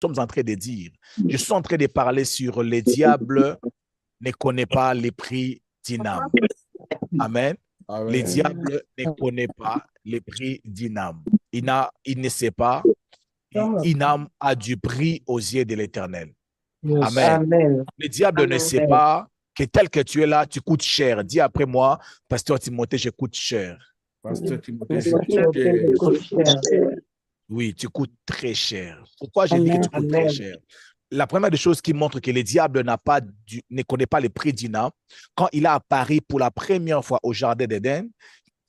sommes en train de dire. Je suis en train de parler sur les diables ne connaissent pas les prix d'une âme. Amen. Les diables ne connaissent pas les prix d'une âme. Il ne sait pas. Une âme a du prix aux yeux de l'Éternel. Amen. Amen. Le diable ne sait pas que tel que tu es là, tu coûtes cher. Dis après moi, Pasteur Timothée, je coûte cher. Pasteur Timothée, je coûte cher. Oui, tu coûtes très cher. Pourquoi j'ai dit que tu coûtes très cher? La première des choses qui montre que le diable ne connaît pas le prix d'une âme, quand il a apparu pour la première fois au jardin d'Éden,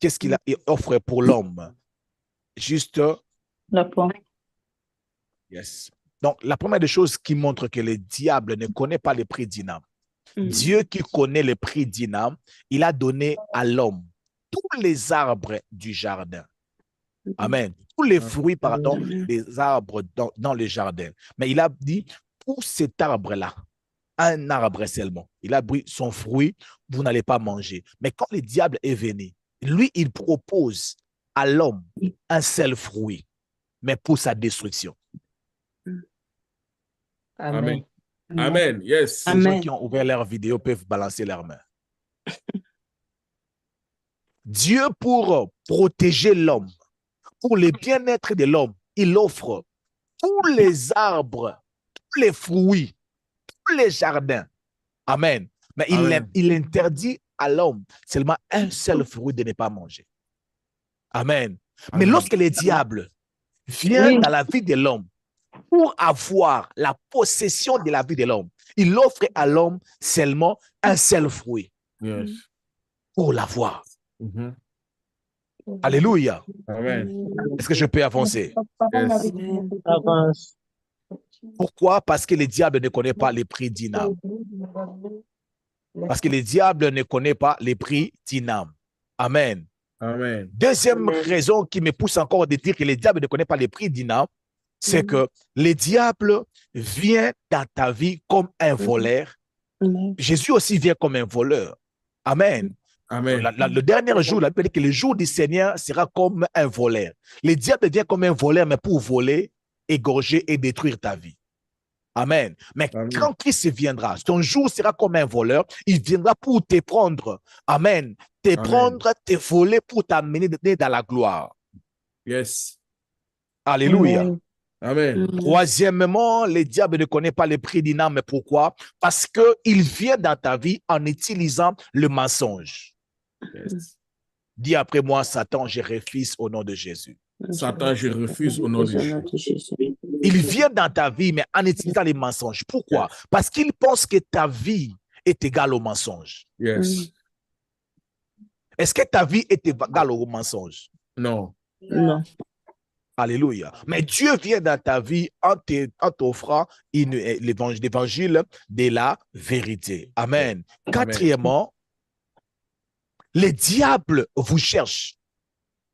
qu'est-ce qu'il offre pour l'homme? Juste la pomme. Yes. Donc, la première des choses qui montre que le diable ne connaît pas le prix d'une âme. Dieu qui connaît le prix d'une âme, il a donné à l'homme tous les arbres du jardin. Amen. Tous les fruits, pardon, des arbres dans le jardin. Mais il a dit, pour cet arbre-là, un arbre seulement, il a pris son fruit, vous n'allez pas manger. Mais quand le diable est venu, lui, il propose à l'homme un seul fruit, mais pour sa destruction. Amen. Amen. Yes. Les gens qui ont ouvert leur vidéo peuvent balancer leurs mains. Dieu, pour protéger l'homme, pour le bien-être de l'homme, il offre tous les arbres, tous les fruits, tous les jardins. Amen. Mais il interdit à l'homme seulement un seul fruit de ne pas manger. Amen. Mais lorsque le diable vient dans la vie de l'homme pour avoir la possession de la vie de l'homme, il offre à l'homme seulement un seul fruit pour l'avoir. Alléluia. Amen. Est-ce que je peux avancer? Yes. Avance. Pourquoi? Parce que le diable ne connaît pas les prix d'une âme. Parce que le diable ne connaît pas les prix d'une âme. Amen. Amen. Deuxième raison qui me pousse encore de dire que le diable ne connaît pas les prix d'une âme, c'est que le diable vient dans ta vie comme un voleur. Jésus aussi vient comme un voleur. Amen. Amen. Le dernier jour, la Bible dit que le jour du Seigneur sera comme un voleur. Le diable vient comme un voleur, mais pour voler, égorger et détruire ta vie. Amen. Mais quand Christ viendra, ton jour sera comme un voleur, il viendra pour te prendre. Amen. Te prendre, te voler pour t'amener dans la gloire. Yes. Alléluia. Amen. Troisièmement, le diable ne connaît pas le prix d'une âme. Mais pourquoi? Parce qu'il vient dans ta vie en utilisant le mensonge. Yes. Dis après moi, Satan, je refuse au nom de Jésus. Satan, je refuse au nom de Jésus. Il vient dans ta vie, mais en utilisant les mensonges. Pourquoi? Parce qu'il pense que ta vie est égale au mensonge. Yes. Est-ce que ta vie est égale au mensonge? Non. Non. Alléluia. Mais Dieu vient dans ta vie en t'offrant l'évangile de la vérité. Amen. Quatrièmement, le diable vous cherche.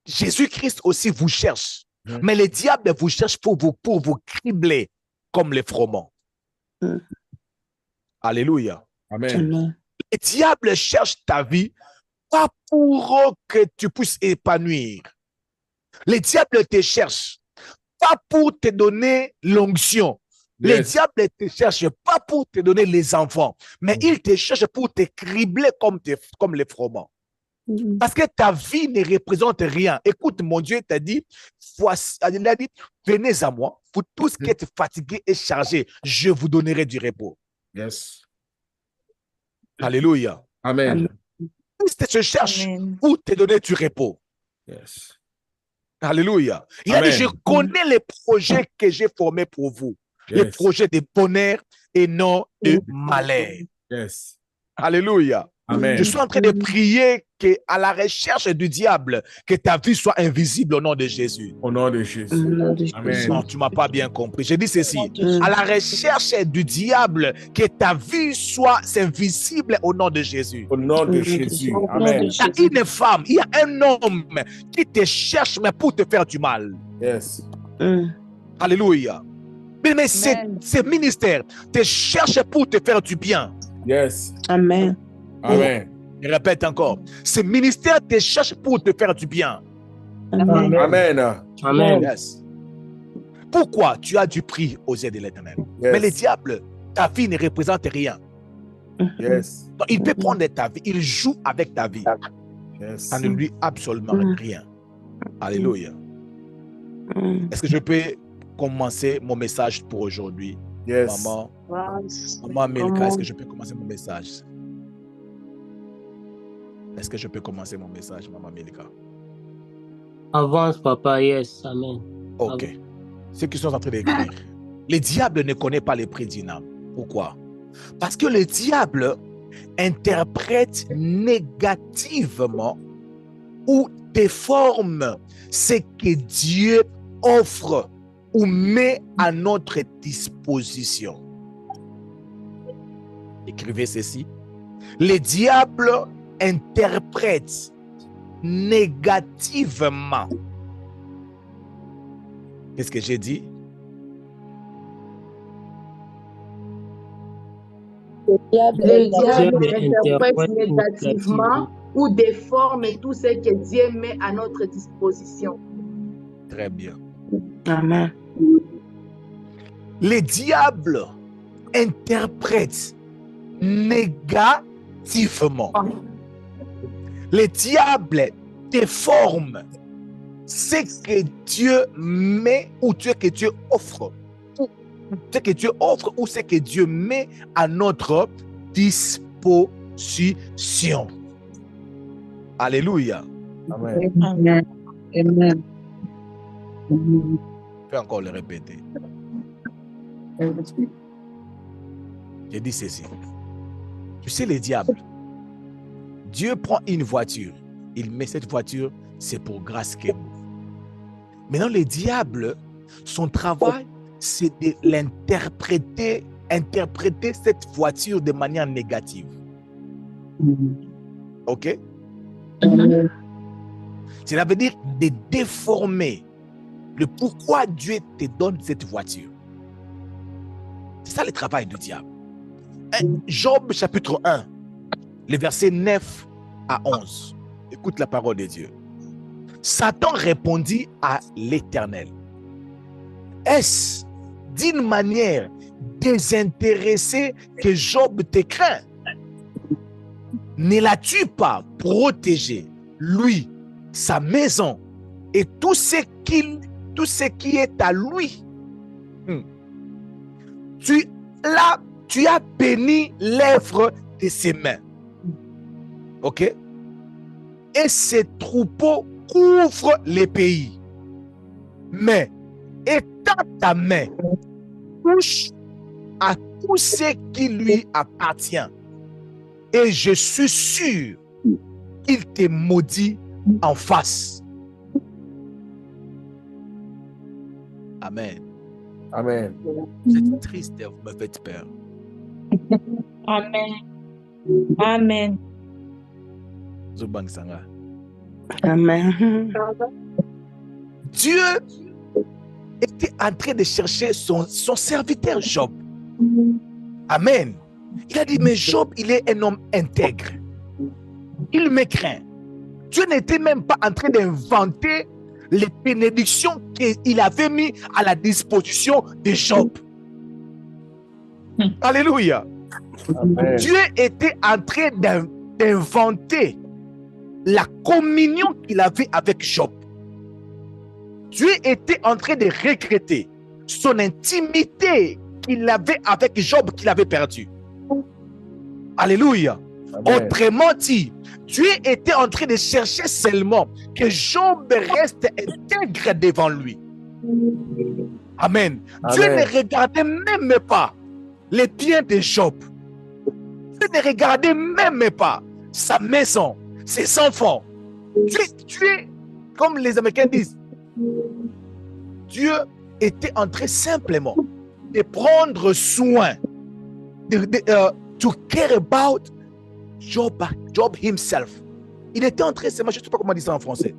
Jésus-Christ aussi vous cherche. Mais le diable vous cherche pour vous cribler comme les froment. Alléluia. Amen. Le diable cherche ta vie pas pour que tu puisses épanouir. Le diable te cherche pas pour te donner l'onction. Le diable te cherche pas pour te donner les enfants, mais il te cherche pour te cribler comme les froment. Parce que ta vie ne représente rien. Écoute, mon Dieu t'a dit, il a dit, venez à moi, vous tous qui êtes fatigués et chargés, je vous donnerai du repos. Yes. Alléluia. Amen. Christ te cherche pour te donner du repos. Yes. Alléluia. Il a dit, je connais les projets que j'ai formés pour vous. Les projets de bonheur et non de malheur. Yes. Alléluia. Amen. Je suis en train de prier qu'à la recherche du diable, que ta vie soit invisible au nom de Jésus. Au nom de Jésus. Amen. Non, tu ne m'as pas bien compris. Je dis ceci. À la recherche du diable, que ta vie soit invisible au nom de Jésus. Au nom de Jésus. Amen. Il y a une femme, il y a un homme qui te cherche, mais pour te faire du mal. Yes. Alléluia. Mais ce ministère te cherche pour te faire du bien. Yes. Amen. Amen. Je répète encore. Ce ministère te cherche pour te faire du bien. Amen. Amen. Amen. Yes. Pourquoi? Tu as du prix aux yeux de l'Éternel. Yes. Mais le diable, ta vie ne représente rien. Yes. Donc, il peut prendre ta vie, il joue avec ta vie. Yes. Ça ne lui absolument rien. Alléluia. Est-ce que je peux commencer mon message pour aujourd'hui? Yes. Maman Melka, est-ce que je peux commencer mon message? Est-ce que je peux commencer mon message, Maman Melka? Avance, papa, yes, amen. Ok. Ceux qui sont en train d'écrire. Le diable ne connaît pas les prédinames. Pourquoi? Parce que le diable interprète négativement ou déforme ce que Dieu offre ou met à notre disposition. Écrivez ceci. Le diable interprète négativement. Qu'est-ce que j'ai dit? Le diable interprète négativement ou déforme tout ce que Dieu met à notre disposition. Très bien. Amen. Le diable interprète négativement. Le diable déforme ce que Dieu met ou ce que Dieu offre. Ce que Dieu offre ou ce que Dieu met à notre disposition. Alléluia. Amen. Amen. Amen. Je vais encore le répéter. Je dis ceci. Tu sais, le diable, Dieu prend une voiture. Il met cette voiture, c'est pour grâce qu'il. Maintenant, le diable, son travail, c'est de l'interpréter, interpréter cette voiture de manière négative. OK? Cela veut dire de déformer le pourquoi Dieu te donne cette voiture. C'est ça le travail du diable. Job chapitre 1, les versets 9 à 11. Écoute la parole de Dieu. Satan répondit à l'Éternel. Est-ce d'une manière désintéressée que Job te craint? Ne l'as-tu pas protégé, lui, sa maison et tout ce qui est à lui? Tu as béni l'œuvre de ses mains. OK? Et ses troupeaux couvrent les pays. Mais étends ta main, touche à tout ce qui lui appartient. Et je suis sûr qu'il te maudit en face. Amen. Amen. Vous êtes triste, vous me faites peur. Amen. Amen. Zubang Sanga. Amen. Dieu était en train de chercher son serviteur Job. Amen. Il a dit, mais Job, il est un homme intègre. Il me craint. Dieu n'était même pas en train d'inventer les bénédictions qu'il avait mis à la disposition de Job. Alléluia. Amen. Dieu était en train d'inventer la communion qu'il avait avec Job. Dieu était en train de regretter son intimité qu'il avait avec Job qu'il avait perdu. Alléluia. Amen. Autrement dit, Dieu était en train de chercher seulement que Job reste intègre devant lui. Amen. Dieu Amen. ne regardait même pas les biens de Job. Dieu ne regardait même pas sa maison, ses enfants. Dieu, comme les Américains disent, Dieu était en train simplement de prendre soin, to care about Job himself. Il était en train, je ne sais pas comment dire ça en français.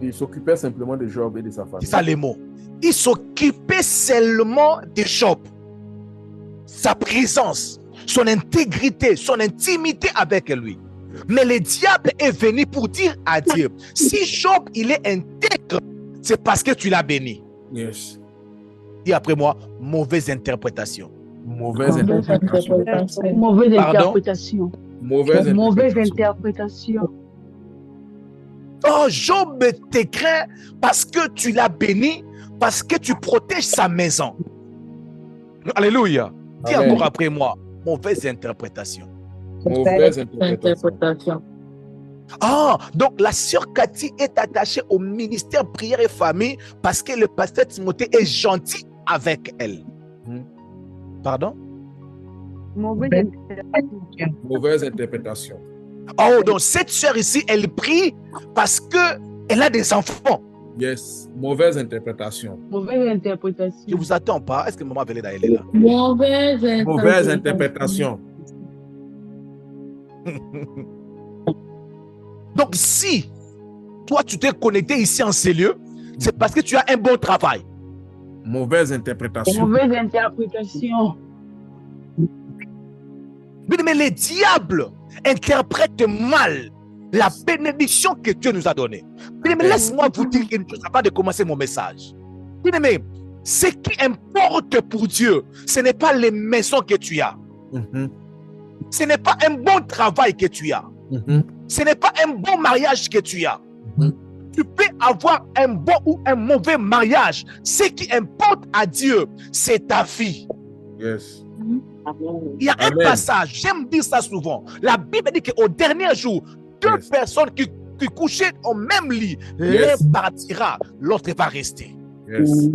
Il s'occupait simplement de Job et de sa famille. C'est ça les mots. Il s'occupait seulement de Job. Sa présence, son intégrité, son intimité avec lui. Mais le diable est venu pour dire à Dieu, si Job il est intègre c'est parce que tu l'as béni. Yes. Dis après moi, mauvaise interprétation. Mauvaise interprétation. Mauvaise Pardon? interprétation. Mauvaise Mauvaise interprétation. interprétation. Oh, Job te craint parce que tu l'as béni, parce que tu protèges sa maison. Alléluia. Dis Amen. encore après moi, mauvaise interprétation. Mauvaise interprétation. Ah, donc la sœur Cathy est attachée au ministère prière et famille parce que le pasteur Timothée est gentil avec elle. Pardon? Mauvaise interprétation. Mauvaise interprétation. Oh, donc cette sœur ici, elle prie parce que elle a des enfants. Yes. Mauvaise interprétation. Mauvaise Je interprétation. vous attends pas. Est-ce que maman Veleda elle est là? Mauvaise interprétation. Donc si toi tu t'es connecté ici en ces lieux, c'est parce que tu as un bon travail. Mauvaise interprétation. Mauvaise interprétation. Mais les diables interprètent mal la bénédiction que Dieu nous a donnée. Mais laisse-moi vous dire une chose avant de commencer mon message. Bien-aimé, ce qui importe pour Dieu, ce n'est pas les maisons que tu as. Ce n'est pas un bon travail que tu as. Ce n'est pas un bon mariage que tu as. Tu peux avoir un bon ou un mauvais mariage. Ce qui importe à Dieu, c'est ta vie. Yes. Il y a Amen. un passage, j'aime dire ça souvent. La Bible dit qu'au dernier jour, deux Yes. personnes qui couchaient au même lit, Yes. l'un partira, l'autre va rester. Yes.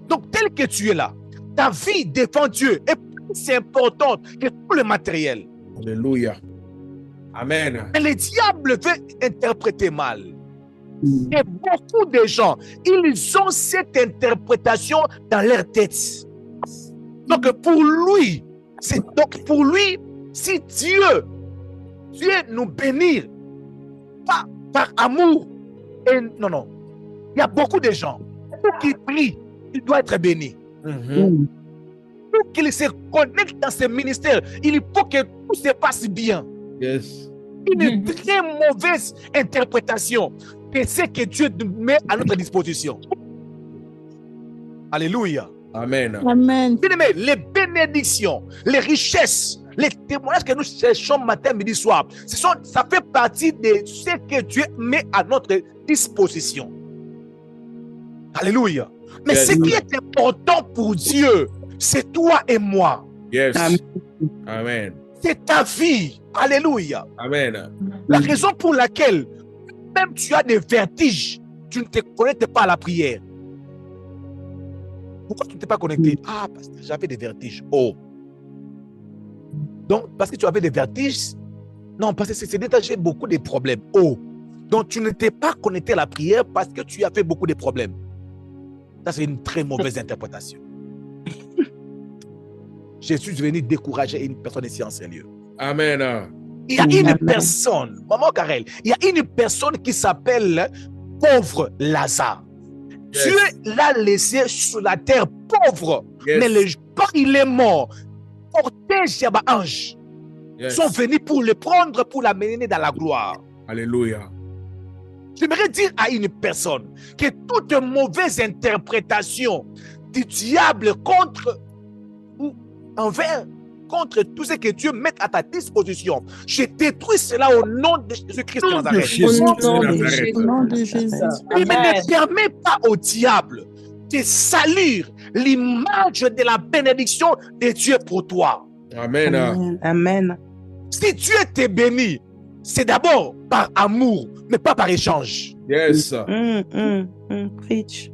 Donc, tel que tu es là, ta vie devant Dieu est plus importante que tout le matériel. Alléluia. Amen. Mais le diable veut interpréter mal. Et beaucoup de gens, ils ont cette interprétation dans leur tête. Donc pour lui, si Dieu nous bénir par amour, et non, il y a beaucoup de gens qui prient, il doit être béni. Pour qu'il se connecte dans ce ministère, il faut que tout se passe bien. Yes. Une très mauvaise interprétation de ce que Dieu met à notre disposition. Alléluia. Amen. Amen. Bien-aimés, les bénédictions, les richesses, les témoignages que nous cherchons matin, midi, soir, ça fait partie de ce que Dieu met à notre disposition. Alléluia. Mais Yes. ce qui est important pour Dieu, c'est toi et moi. Yes. Amen. Amen. C'est ta vie. Alléluia. Amen. La raison pour laquelle, même tu as des vertiges, tu ne te connectes pas à la prière. Pourquoi tu ne t'es pas connecté? Ah, parce que j'avais des vertiges. Oh. Donc, parce que tu avais des vertiges? Non, parce que c'est détaché beaucoup de problèmes. Oh. Donc, tu ne t'es pas connecté à la prière parce que tu as fait beaucoup de problèmes. Ça, c'est une très mauvaise interprétation. Je suis venu décourager une personne ici en ce lieu. Amen. Il y a une personne, maman Karel, il y a une personne qui s'appelle pauvre Lazare. Yes. Dieu l'a laissé sur la terre pauvre, Yes. mais quand il est mort, cortège et anges Yes. sont venus pour le prendre, pour l'amener dans la gloire. Alléluia. J'aimerais dire à une personne que toute mauvaise interprétation du diable contre tout ce que Dieu met à ta disposition, je détruis cela au nom de Jésus-Christ de Nazareth. Jésus Au de nom de Nazareth. Jésus. Au nom de Jésus. Mais ne permets pas au diable de salir l'image de la bénédiction de Dieu pour toi. Amen. Amen. Si Dieu te bénit, c'est d'abord par amour, mais pas par échange. Yes. Preach.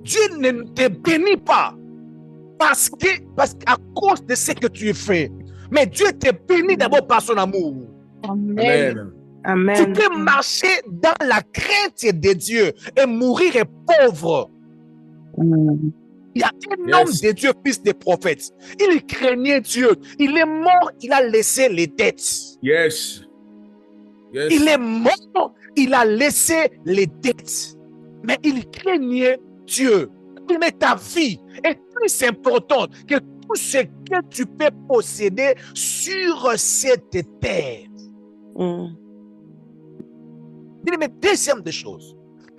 Dieu ne te bénit pas parce qu'à cause de ce que tu fais, mais Dieu te bénit d'abord par son amour. Amen. Tu Amen. peux marcher dans la crainte de Dieu et mourir pauvre. Il y a un homme de Dieu, fils de prophète. Il craignait Dieu. Il est mort, il a laissé les dettes. Yes. Yes. Il est mort, il a laissé les dettes. Mais il craignait Dieu. Mais ta vie est plus importante que tout ce que tu peux posséder sur cette terre. Mais deuxième des choses,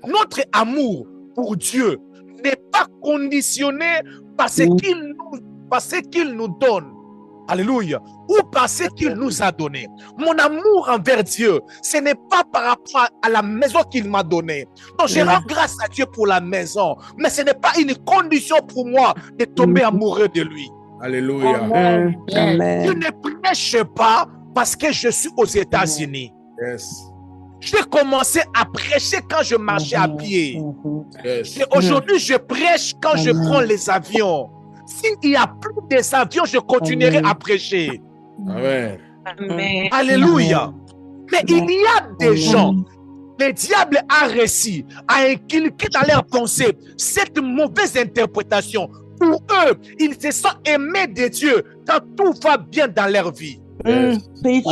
notre amour pour Dieu n'est pas conditionné par ce qu'il nous donne. Alléluia. Ou par ce qu'il nous a donné. Mon amour envers Dieu, ce n'est pas par rapport à la maison qu'il m'a donnée. Donc, je rends grâce à Dieu pour la maison. Mais ce n'est pas une condition pour moi de tomber amoureux de lui. Alléluia. Amen. Je ne prêche pas parce que je suis aux États-Unis. Yes. J'ai commencé à prêcher quand je marchais à pied. Yes. Et aujourd'hui, je prêche quand je prends les avions. S'il n'y a plus des avions, je continuerai à prêcher. Amen. Amen. Alléluia. Mais il y a des gens, le diable a réussi à inculquer dans leur pensée cette mauvaise interprétation. Pour eux, ils se sentent aimés de Dieu quand tout va bien dans leur vie. Preach.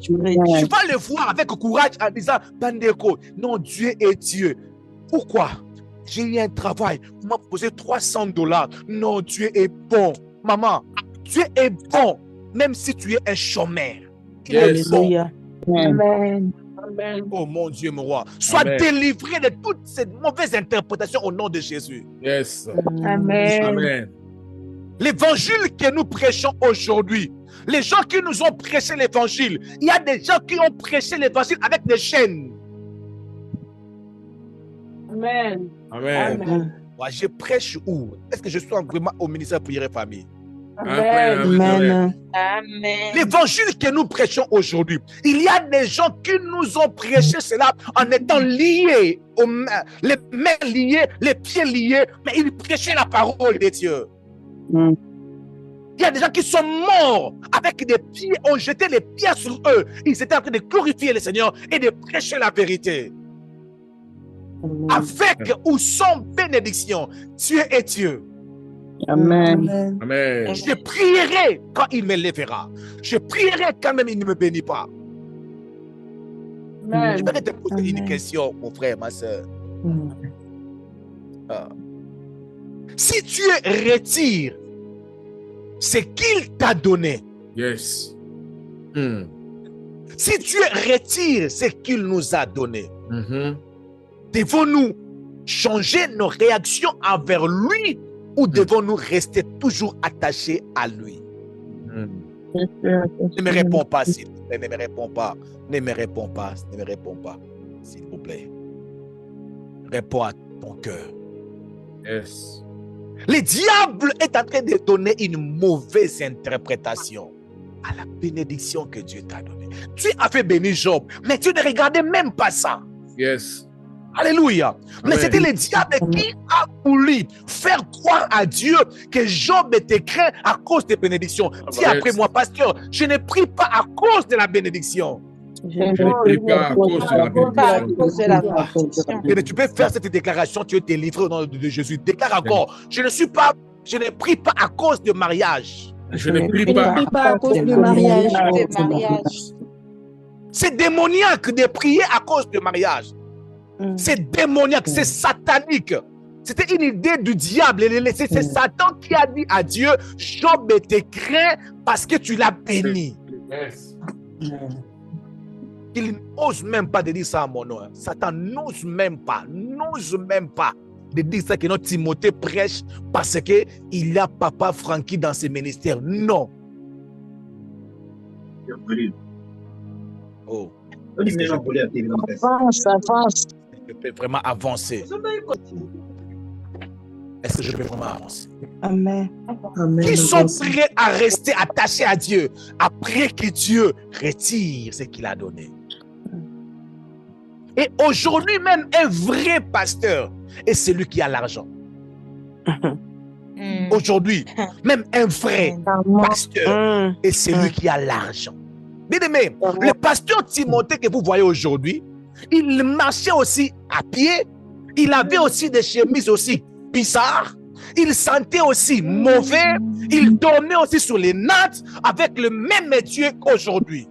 Tu vas le voir avec courage en disant, Bandeko, non, Dieu est Dieu. Pourquoi? J'ai eu un travail, on m'a posé $300. Non, Dieu est bon. Maman, Dieu est bon, même si tu es un chômeur. Il est bon. Alléluia. Amen. Amen. Oh mon Dieu, mon roi. Sois Amen. délivré de toute cette mauvaise interprétation au nom de Jésus. Yes. Amen. Amen. L'évangile que nous prêchons aujourd'hui, les gens qui nous ont prêché l'évangile, il y a des gens qui ont prêché l'évangile avec des chaînes. Amen. Amen. Moi, je prêche où? Est-ce que je suis vraiment au ministère Prière et Famille? Amen. Amen. Amen. L'évangile que nous prêchons aujourd'hui, il y a des gens qui nous ont prêché cela en étant liés, les mains liées, les pieds liés, mais ils prêchaient la parole de Dieu. Il y a des gens qui sont morts avec des pieds, ont jeté les pierres sur eux. Ils étaient en train de glorifier le Seigneur et de prêcher la vérité. Avec ou sans bénédiction, Dieu est Dieu. Amen. Amen. Je prierai quand il me lèvera. Je prierai quand même il ne me bénit pas. Amen. Je vais te poser Amen. une question, mon frère, ma soeur. Si Dieu retire ce qu'il t'a donné, Yes. si Dieu retire ce qu'il nous a donné, Mhm. devons-nous changer nos réactions envers lui ou devons-nous rester toujours attachés à lui? Ne me réponds pas, s'il vous plaît. Ne me réponds pas. Ne me réponds pas. Ne me réponds pas, s'il vous plaît. Réponds à ton cœur. Yes. Le diable est en train de donner une mauvaise interprétation à la bénédiction que Dieu t'a donnée. Tu as fait bénir Job, mais tu ne regardais même pas ça. Yes. Alléluia. Mais Amen. c'était le diable qui a voulu faire croire à Dieu que Job était craint à cause des bénédictions. Dis après moi, pasteur, je ne prie pas à cause de la bénédiction. Je ne prie pas à cause de la bénédiction. Et tu peux faire cette déclaration, tu es délivré au nom de Jésus. Déclare encore, je ne prie pas à cause de mariage. Je ne prie pas à cause du mariage. C'est démoniaque de prier à cause de mariage. C'est démoniaque, c'est satanique. C'était une idée du diable. C'est Satan qui a dit à Dieu, Job était craint parce que tu l'as béni. Yes. Il n'ose même pas de dire ça à mon nom. Satan n'ose même pas de dire ça que notre Timothée prêche parce qu'il y a papa Francky dans ses ministères. Non. Oh. Avance. Je peux vraiment avancer. Est-ce que je peux vraiment avancer? Amen. Ils sont prêts à rester attachés à Dieu après que Dieu retire ce qu'il a donné. Et aujourd'hui même, un vrai pasteur est celui qui a l'argent. Aujourd'hui, même un vrai pasteur est celui qui a l'argent. Bien aimé, le pasteur Timothée que vous voyez aujourd'hui, il marchait aussi à pied, il avait aussi des chemises aussi bizarres, il sentait aussi mauvais, il dormait aussi sur les nattes avec le même Dieu qu'aujourd'hui.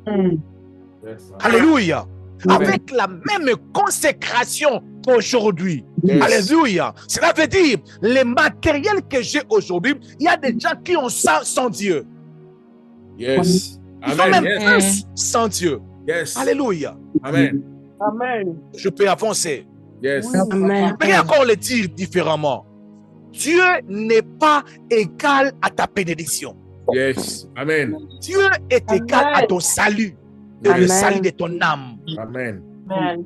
Yes. Alléluia. Avec la même consécration qu'aujourd'hui. Yes. Alléluia. Cela veut dire, les matériels que j'ai aujourd'hui, il y a des gens qui ont ça sans Dieu. Yes. Ils ont Amen. même Yes. plus sans Dieu. Yes. Alléluia. Amen. Amen. Je peux avancer. Yes. Amen. Mais encore le dire différemment. Dieu n'est pas égal à ta bénédiction. Yes. Amen. Dieu est égal à ton salut et le Amen. salut de ton âme. Amen. Amen.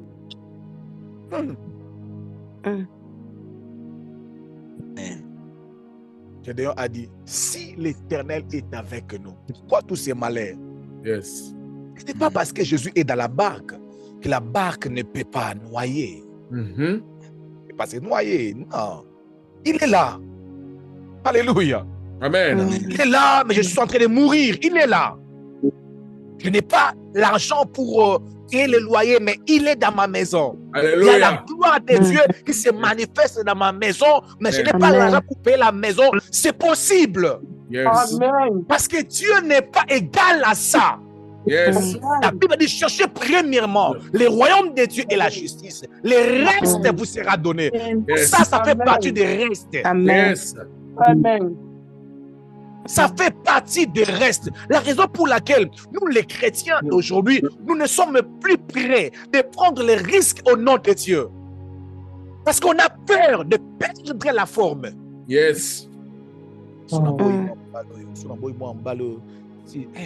Gédéon a dit, si l'Éternel est avec nous, pourquoi tous ces malheurs? Yes. Ce n'est pas parce que Jésus est dans la barque que la barque ne peut pas noyer. Mhm. C'est pas noyer, non. Il est là. Alléluia. Amen. Il est là, mais je suis en train de mourir. Il est là. Je n'ai pas l'argent pour payer le loyer, mais il est dans ma maison. Il y a la Alléluia. gloire de Dieu qui se manifeste dans ma maison, mais je n'ai pas Amen. l'argent pour payer la maison. C'est possible. Yes. Amen. Parce que Dieu n'est pas égal à ça. Yes. La Bible dit, cherchez premièrement le royaume de Dieu et la justice. Le reste vous sera donné. Yes. Ça fait Amen. partie des restes. Amen. Yes. Amen. Ça fait partie des restes. La raison pour laquelle nous, les chrétiens d'aujourd'hui, nous ne sommes plus prêts de prendre les risques au nom de Dieu. Parce qu'on a peur de perdre la forme. Yes.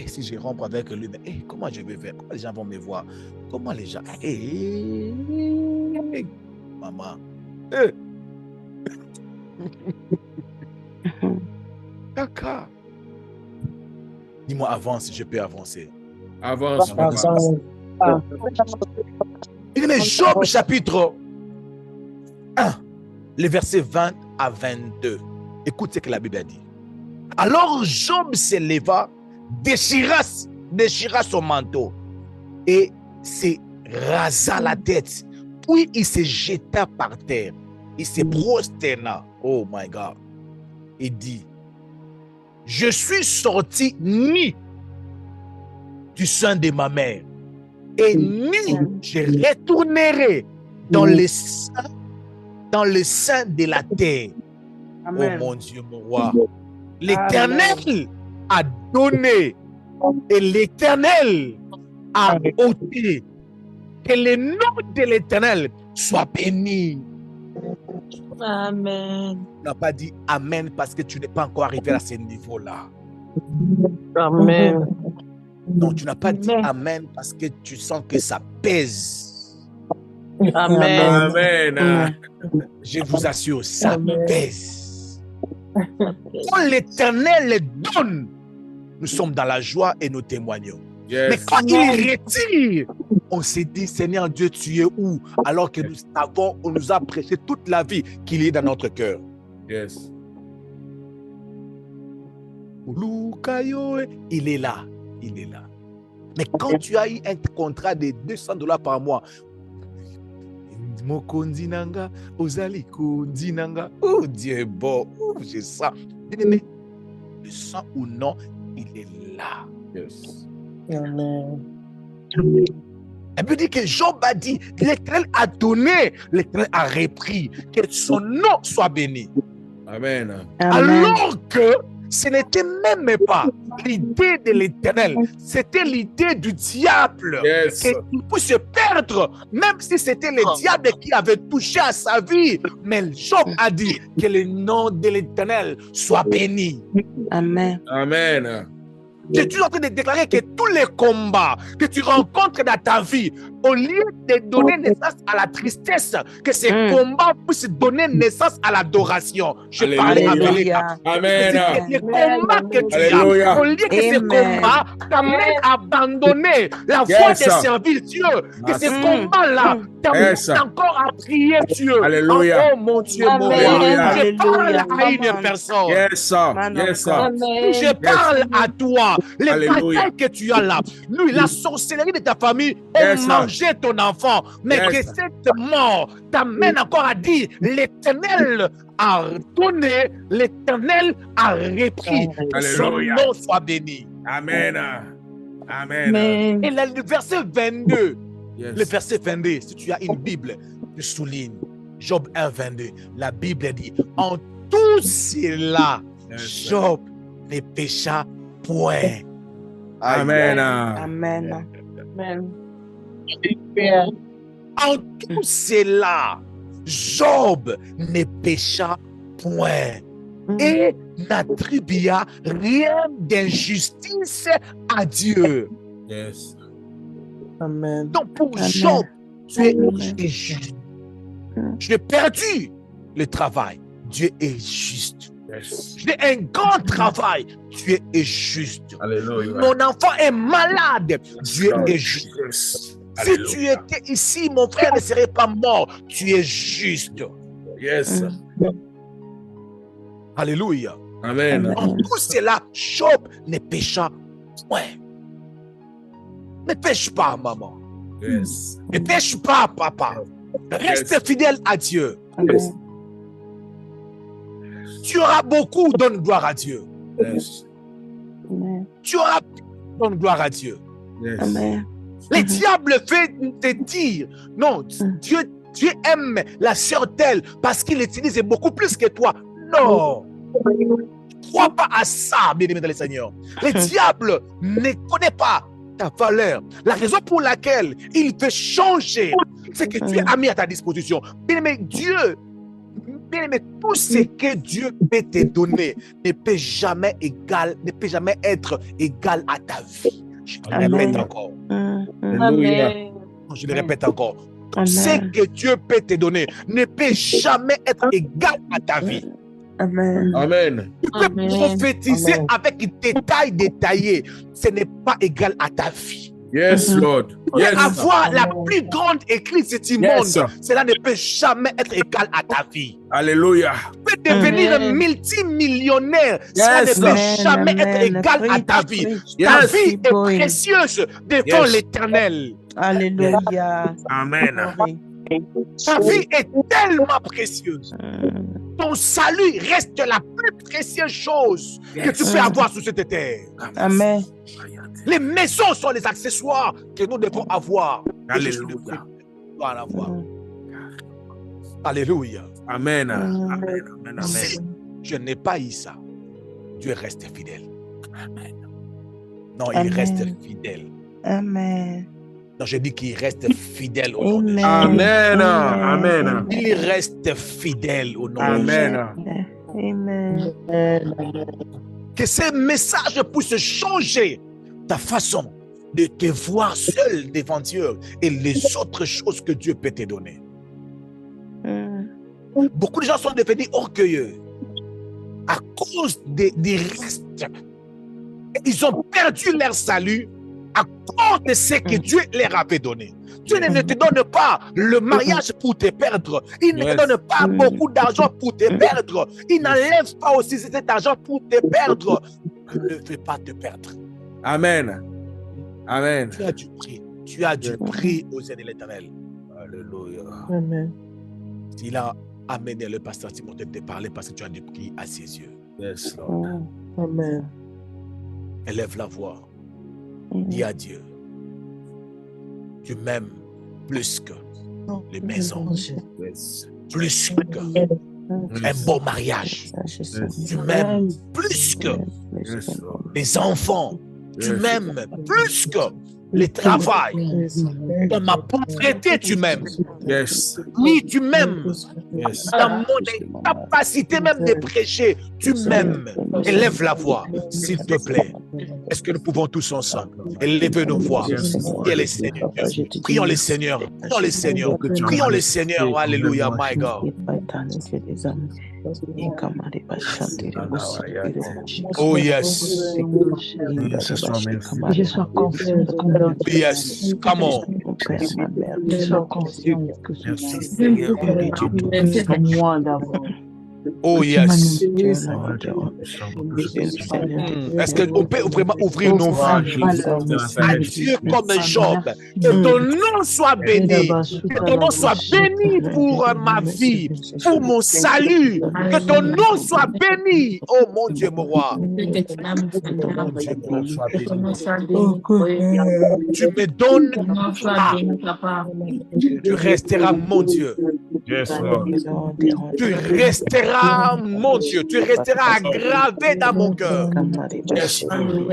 Si je rentre avec lui, mais, comment je vais faire? Comment les gens vont me voir? Comment les gens... maman. D'accord. Dis-moi, avance, je peux avancer. Avance. Avance. Il dit, mais Job chapitre 1, les versets 20 à 22. Écoute ce que la Bible a dit. Alors Job se leva, déchira son manteau et se rasa la tête. Puis il se jeta par terre. Il se prosterna. Oh my God. Il dit, je suis sorti ni du sein de ma mère et ni je retournerai dans le sein de la terre. Amen. Oh mon Dieu, mon roi. L'Éternel a donné et l'Éternel a ôté. Que le nom de l'Éternel soit béni. Amen. Tu n'as pas dit Amen parce que tu n'es pas encore arrivé à ce niveau-là. Amen. Non, tu n'as pas dit Amen. Amen parce que tu sens que ça pèse. Amen. Amen. Je vous assure, ça Amen. pèse. Quand l'Éternel donne, nous sommes dans la joie et nous témoignons. Mais Yes. quand il retire, on s'est dit, Seigneur Dieu, tu es où? Alors que nous savons, on nous a prêché toute la vie qu'il est dans notre cœur. Yes. Il est là. Il est là. Mais quand tu as eu un contrat de $200 par mois, oh Dieu est bon, je sens. Bien-aimé, le sang ou non, il est là. Yes. Elle veut dire que Job a dit, l'Éternel a donné, l'Éternel a repris, que son nom soit béni. Amen. Alors que ce n'était même pas l'idée de l'Éternel, c'était l'idée du diable. Yes. Qu'il puisse se perdre, même si c'était le diable qui avait touché à sa vie. Mais Job a dit que le nom de l'Éternel soit béni. Amen. Amen. Je suis en train de déclarer que tous les combats que tu rencontres dans ta vie, au lieu de donner naissance à la tristesse, que ces combats puissent donner naissance à l'adoration. Je parle Alléluia. avec Amen. les combats que tu Alléluia. as, au lieu que ces Amen. combats t'amènent à abandonner la foi Yes. de servir Dieu, que ces Yes. combats-là t'amènent Yes. encore à prier Dieu. Alléluia. Oh mon Dieu, mon Amen. roi. Je Alléluia. parle à une personne. Yes, sir. Yes, sir. Amen. Je parle à toi. Les Alléluia. batailles que tu as là, lui, la sorcellerie de ta famille ont Yes, sir. mangé ton enfant. Mais Yes. que cette mort t'amène encore à dire, l'Éternel a donné, l'Éternel a repris. Que son Alléluia. nom soit béni. Amen. Amen. Amen. Et là, le verset 22, Yes. le verset 22, si tu as une Bible, tu soulignes. Job 1, 22. La Bible dit, en tout cela, Yes. Job ne pécha point. Amen. Amen. Amen. En tout cela, Job ne pécha point et n'attribua rien d'injustice à Dieu. Yes. Amen. Donc pour Amen. Job, tu es Amen. juste. J'ai perdu le travail. Dieu est juste. Yes. J'ai un grand travail. Dieu est juste. Alléluia. Mon enfant est malade. Dieu est juste. Yes. Si tu étais ici, mon frère ne serait pas mort. Tu es juste. Yes. Alléluia. Amen. En tout cela, Job ne pécha point. Ne pêche pas, maman. Yes. Ne pêche pas, papa. Reste fidèle à Dieu. Yes. Tu auras beaucoup, donne gloire à Dieu. Yes. Amen. Tu auras donne gloire à Dieu. Yes. Amen. Les diables fait te dire, non, Dieu aime la sœur telle parce qu'il l'utilise beaucoup plus que toi. Non. Ne crois pas à ça, bien-aimé dans le Seigneur. Le diable ne connaît pas ta valeur. La raison pour laquelle il veut changer, c'est que Dieu a mis à ta disposition. Bien-aimé, Dieu, bien-aimé, tout ce que Dieu peut te donner ne peut jamais être égal à ta vie. Je le répète encore. Alléluia. Je le répète encore. Amen. Ce que Dieu peut te donner ne peut jamais être égal à ta vie. Amen. Amen. Tu peux prophétiser avec détail détaillé. Ce n'est pas égal à ta vie. Yes, Lord. Yes. Avoir la plus grande église du monde, Yes. cela ne peut jamais être égal à ta vie. Alléluia. Tu peux devenir multimillionnaire, cela Yes. ne peut Amen. jamais être Amen. égal à ta Preach, vie. preach. Ta Yes. vie est Boy. précieuse devant Yes. l'Éternel. Alléluia. Amen. Ta vie est tellement précieuse. Ton salut reste la plus précieuse chose que tu peux avoir sur cette terre. Amen. Les maisons sont les accessoires que nous devons avoir. Alléluia. En avoir. Alléluia. Amen. Amen. Amen. Si Amen. je n'ai pas eu ça, Dieu reste fidèle. Amen. Non, il Amen. reste fidèle. Amen. Non, je dis qu'il reste fidèle au nom de Jésus. Amen. Amen. Il reste fidèle au nom de Amen. Amen. Que ces messages puissent changer ta façon de te voir seul devant Dieu et les autres choses que Dieu peut te donner. Beaucoup de gens sont devenus orgueilleux à cause des restes. Ils ont perdu leur salut à cause de ce que Dieu leur avait donné. Dieu ne te donne pas le mariage pour te perdre. Il ne te donne pas beaucoup d'argent pour te perdre. Il n'enlève pas aussi cet argent pour te perdre. Il ne veut pas te perdre. Amen. Amen. Tu as du prix. Tu as du prix aux yeux de l'Éternel. Alléluia. Amen. Il a amené le pasteur Timothée de te parler parce que tu as du prix à ses yeux. Yes, Lord. Amen. Élève la voix. Dis à Dieu. Tu m'aimes plus que les maisons. Yes. Plus que un beau mariage. Tu m'aimes plus que Yes, Lord. les enfants. Tu Yes. m'aimes plus que le travail. Dans ma pauvreté, tu m'aimes. Yes. Oui, tu m'aimes. Yes. Dans mon incapacité même de prêcher, tu m'aimes. Élève la voix, s'il te plaît. Est-ce que nous pouvons tous ensemble élever nos voix? Prions le Seigneur. Prions le Seigneur. Prions le Seigneur. Prions le Seigneur. Alléluia, my God. Oh yes. Je sois confiant. Yes. Come on. Je sois confiant. C'est moi d'abord. Oh yes. Est-ce qu'on peut vraiment ouvrir nos voix à Dieu comme Job? Que ton nom soit béni. Que ton nom soit béni pour ma vie, pour mon salut. Que ton nom soit béni. Oh mon Dieu, mon roi. Tu me donnes. Tu resteras mon Dieu. Yes, Lord. Tu resteras, mon Dieu, tu resteras gravé dans mon cœur. Yes, Amen.